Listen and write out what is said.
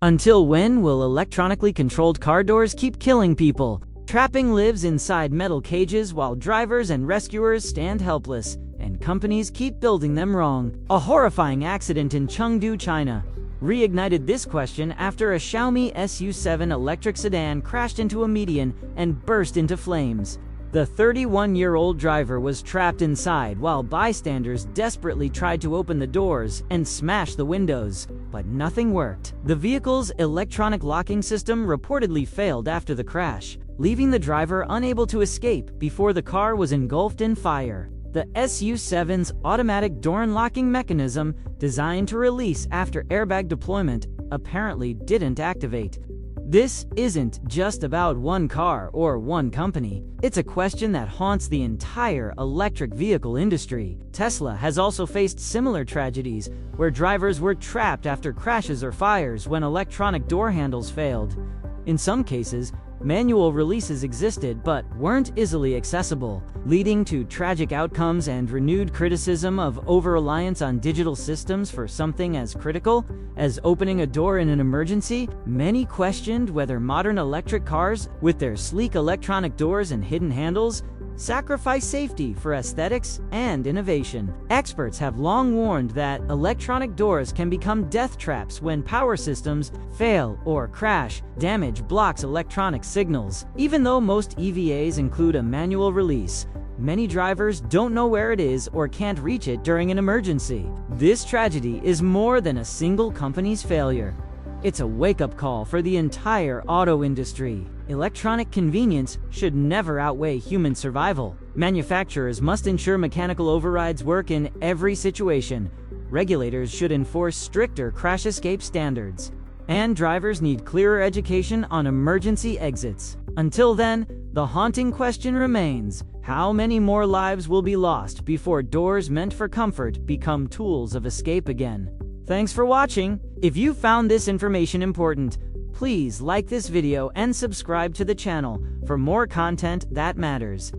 Until when will electronically controlled car doors keep killing people? Trapping lives inside metal cages while drivers and rescuers stand helpless, and companies keep building them wrong. A horrifying accident in Chengdu, China, reignited this question after a Xiaomi SU7 electric sedan crashed into a median and burst into flames. The 31-year-old driver was trapped inside while bystanders desperately tried to open the doors and smash the windows, but nothing worked. The vehicle's electronic locking system reportedly failed after the crash, leaving the driver unable to escape before the car was engulfed in fire. The SU7's automatic door unlocking mechanism, designed to release after airbag deployment, apparently didn't activate. This isn't just about one car or one company. It's a question that haunts the entire electric vehicle industry. Tesla has also faced similar tragedies, where drivers were trapped after crashes or fires when electronic door handles failed. In some cases, manual releases existed but weren't easily accessible, leading to tragic outcomes and renewed criticism of over-reliance on digital systems for something as critical as opening a door in an emergency. Many questioned whether modern electric cars, with their sleek electronic doors and hidden handles, sacrifice safety for aesthetics and innovation. Experts have long warned that electronic doors can become death traps when power systems fail or crash. Damage blocks electronic signals. Even though most EVAs include a manual release, many drivers don't know where it is or can't reach it during an emergency. This tragedy is more than a single company's failure. It's a wake-up call for the entire auto industry. Electronic convenience should never outweigh human survival. Manufacturers must ensure mechanical overrides work in every situation. Regulators should enforce stricter crash escape standards. And drivers need clearer education on emergency exits. Until then, the haunting question remains: how many more lives will be lost before doors meant for comfort become tools of escape again? Thanks for watching. If you found this information important, please like this video and subscribe to the channel for more content that matters.